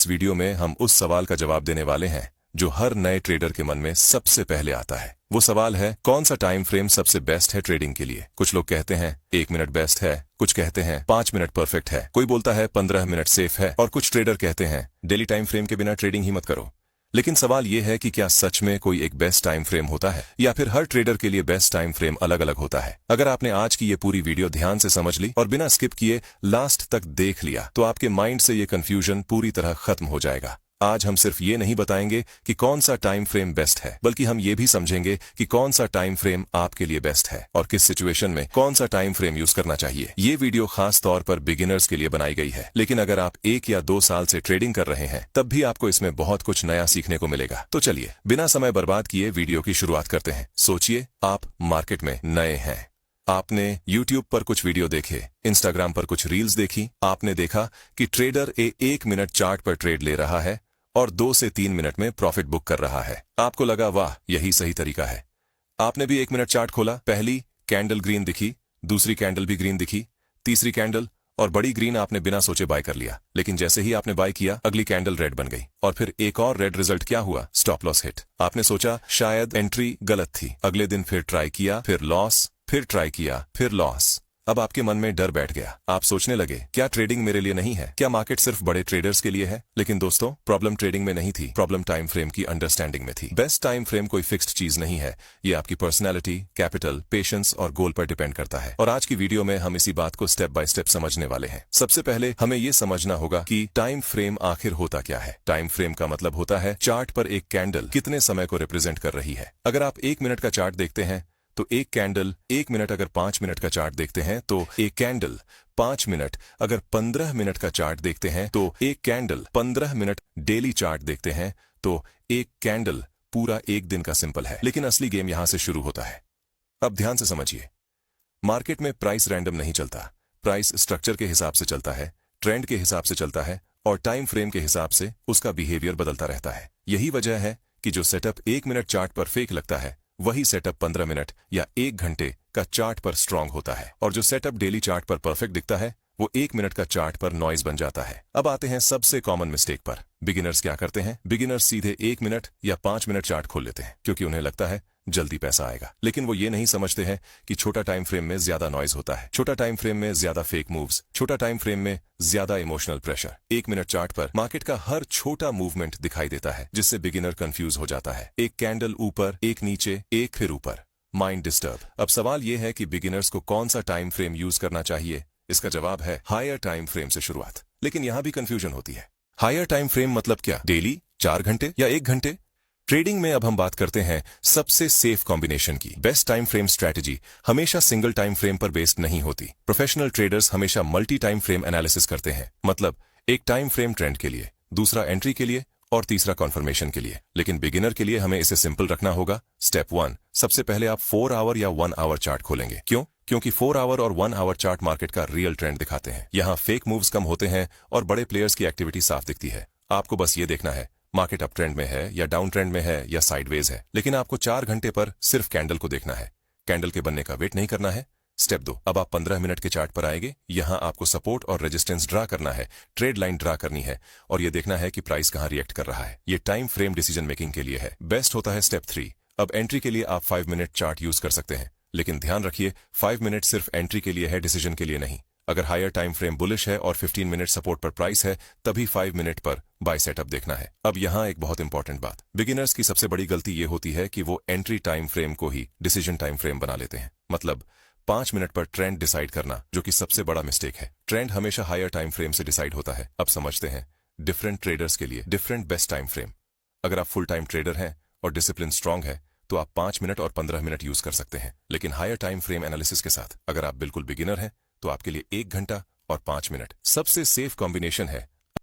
इस वीडियो में हम उस सवाल का जवाब देने वाले हैं जो हर नए ट्रेडर के मन में सबसे पहले आता है। वो सवाल है, कौन सा टाइम फ्रेम सबसे बेस्ट है ट्रेडिंग के लिए। कुछ लोग कहते हैं 1 मिनट बेस्ट है, कुछ कहते हैं 5 मिनट परफेक्ट है, कोई बोलता है 15 मिनट सेफ है, और कुछ ट्रेडर कहते हैं डेली टाइम फ्रेम के बिना ट्रेडिंग ही मत करो। लेकिन सवाल यह है कि क्या सच में कोई एक बेस्ट टाइम फ्रेम होता है, या फिर हर ट्रेडर के लिए बेस्ट टाइम फ्रेम अलग अलग होता है। अगर आपने आज की ये पूरी वीडियो ध्यान से समझ ली और बिना स्किप किए लास्ट तक देख लिया तो आपके माइंड से ये कंफ्यूजन पूरी तरह खत्म हो जाएगा। आज हम सिर्फ ये नहीं बताएंगे कि कौन सा टाइम फ्रेम बेस्ट है, बल्कि हम ये भी समझेंगे कि कौन सा टाइम फ्रेम आपके लिए बेस्ट है और किस सिचुएशन में कौन सा टाइम फ्रेम यूज करना चाहिए। ये वीडियो खास तौर पर बिगिनर्स के लिए बनाई गई है, लेकिन अगर आप 1 या 2 साल से ट्रेडिंग कर रहे हैं तब भी आपको इसमें बहुत कुछ नया सीखने को मिलेगा। तो चलिए बिना समय बर्बाद किए वीडियो की शुरुआत करते हैं। सोचिए, आप मार्केट में नए हैं। आपने YouTube पर कुछ वीडियो देखे, Instagram पर कुछ रील्स देखी, आपने देखा कि ट्रेडर 1 मिनट चार्ट पर ट्रेड ले रहा है और 2 से 3 मिनट में प्रॉफिट बुक कर रहा है। आपको लगा वाह, यही सही तरीका है। आपने भी 1 मिनट चार्ट खोला, पहली कैंडल ग्रीन दिखी, दूसरी कैंडल भी ग्रीन दिखी, तीसरी कैंडल और बड़ी ग्रीन आपने बिना सोचे बाय कर लिया। लेकिन जैसे ही आपने बाय किया अगली कैंडल रेड बन गई और फिर एक और रेड। रिजल्ट क्या हुआ? Stop loss hit. आपने सोचा शायद एंट्री गलत थी। अगले दिन फिर ट्राई किया, फिर लॉस, फिर ट्राई किया, फिर लॉस। अब आपके मन में डर बैठ गया। आप सोचने लगे, क्या ट्रेडिंग मेरे लिए नहीं है? क्या मार्केट सिर्फ बड़े ट्रेडर्स के लिए है? लेकिन दोस्तों, प्रॉब्लम ट्रेडिंग में नहीं थी, प्रॉब्लम टाइम फ्रेम की अंडरस्टैंडिंग में थी। बेस्ट टाइम फ्रेम कोई फिक्स्ड चीज नहीं है, ये आपकी पर्सनैलिटी, कैपिटल, पेशेंस और गोल पर डिपेंड करता है। और आज की वीडियो में हम इसी बात को स्टेप बाय स्टेप समझने वाले हैं। सबसे पहले हमें ये समझना होगा कि टाइम फ्रेम आखिर होता क्या है। टाइम फ्रेम का मतलब होता है चार्ट पर एक कैंडल कितने समय को रिप्रेजेंट कर रही है। अगर आप 1 मिनट का चार्ट देखते हैं तो एक कैंडल 1 मिनट, अगर 5 मिनट का चार्ट देखते हैं तो एक कैंडल 5 मिनट, अगर 15 मिनट का चार्ट देखते हैं तो एक कैंडल 15 मिनट, डेली चार्ट देखते हैं तो एक कैंडल पूरा एक दिन का सिंपल है। लेकिन असली गेम यहां से शुरू होता है। अब ध्यान से समझिए, मार्केट में प्राइस रैंडम नहीं चलता। प्राइस स्ट्रक्चर के हिसाब से चलता है, ट्रेंड के हिसाब से चलता है और टाइम फ्रेम के हिसाब से उसका बिहेवियर बदलता रहता है। यही वजह है कि जो सेटअप 1 मिनट चार्ट पर फेक लगता है वही सेटअप 15 मिनट या 1 घंटे का चार्ट पर स्ट्रांग होता है, और जो सेटअप डेली चार्ट पर परफेक्ट दिखता है वो 1 मिनट का चार्ट पर नॉइज बन जाता है। अब आते हैं सबसे कॉमन मिस्टेक पर। बिगिनर्स क्या करते हैं? बिगिनर्स सीधे 1 मिनट या 5 मिनट चार्ट खोल लेते हैं क्योंकि उन्हें लगता है जल्दी पैसा आएगा। लेकिन वो ये नहीं समझते हैं कि छोटा टाइम फ्रेम में ज्यादा नॉइज होता है, छोटा टाइम फ्रेम में ज्यादा फेक मूव्स, छोटा टाइम फ्रेम में ज्यादा इमोशनल प्रेशर। 1 मिनट चार्ट पर मार्केट का हर छोटा मूवमेंट दिखाई देता है, जिससे बिगिनर कंफ्यूज हो जाता है। एक कैंडल ऊपर, एक नीचे, एक फिर ऊपर, माइंड डिस्टर्ब। अब सवाल यह है कि बिगिनर्स को कौन सा टाइम फ्रेम यूज करना चाहिए। इसका जवाब है हायर टाइम फ्रेम से शुरुआत। लेकिन यहां भी कंफ्यूजन होती है। हायर टाइम फ्रेम मतलब क्या? डेली, 4 घंटे या 1 घंटे? ट्रेडिंग में अब हम बात करते हैं सबसे सेफ कॉम्बिनेशन की। बेस्ट टाइम फ्रेम स्ट्रैटेजी हमेशा सिंगल टाइम फ्रेम पर बेस्ड नहीं होती। प्रोफेशनल ट्रेडर्स हमेशा मल्टी टाइम फ्रेम एनालिसिस करते हैं, मतलब एक टाइम फ्रेम ट्रेंड के लिए, दूसरा एंट्री के लिए और तीसरा कॉन्फर्मेशन के लिए। लेकिन बिगिनर के लिए हमें इसे सिंपल रखना होगा। स्टेप 1, सबसे पहले आप 4 आवर या 1 आवर चार्ट खोलेंगे। क्यों? क्योंकि 4 आवर और 1 आवर चार्ट मार्केट का रियल ट्रेंड दिखाते हैं। यहाँ फेक मूव्स कम होते हैं और बड़े प्लेयर्स की एक्टिविटी साफ दिखती है। आपको बस ये देखना है मार्केट अप ट्रेंड में है या डाउन ट्रेंड में है या साइडवेज है। लेकिन आपको 4 घंटे पर सिर्फ कैंडल को देखना है, कैंडल के बनने का वेट नहीं करना है। स्टेप 2, अब आप 15 मिनट के चार्ट पर आएंगे। यहां आपको सपोर्ट और रेजिस्टेंस ड्रा करना है, ट्रेड लाइन ड्रा करनी है और यह देखना है कि प्राइस कहां रिएक्ट कर रहा है। ये टाइम फ्रेम डिसीजन मेकिंग के लिए है। बेस्ट होता है स्टेप 3। अब एंट्री के लिए आप 5 मिनट चार्ट यूज कर सकते हैं, लेकिन ध्यान रखिए 5 मिनट सिर्फ एंट्री के लिए है, डिसीजन के लिए नहीं। अगर हायर टाइम फ्रेम बुलिश है और 15 मिनट सपोर्ट पर प्राइस है तभी 5 मिनट पर बाय सेटअप देखना है। अब यहां एक बहुत इंपॉर्टेंट बात, बिगिनर्स की सबसे बड़ी गलती यह होती है कि वो एंट्री टाइम फ्रेम को ही डिसीजन टाइम फ्रेम बना लेते हैं, मतलब 5 मिनट पर ट्रेंड डिसाइड करना, जो कि सबसे बड़ा मिस्टेक है। ट्रेंड हमेशा हायर टाइम फ्रेम से डिसाइड होता है। अब समझते हैं डिफरेंट ट्रेडर्स के लिए डिफरेंट बेस्ट टाइम फ्रेम। अगर आप फुल टाइम ट्रेडर हैं और डिसिप्लिन स्ट्रांग है तो आप 5 मिनट और 15 मिनट यूज कर सकते हैं। लेकिन हायर टाइम फ्रेम एनालिसिस के साथ अगर आप बिल्कुल बिगिनर हैं तो आपके लिए 1 घंटा और 5 मिनट सबसे सेफ कॉम्बिनेशन है।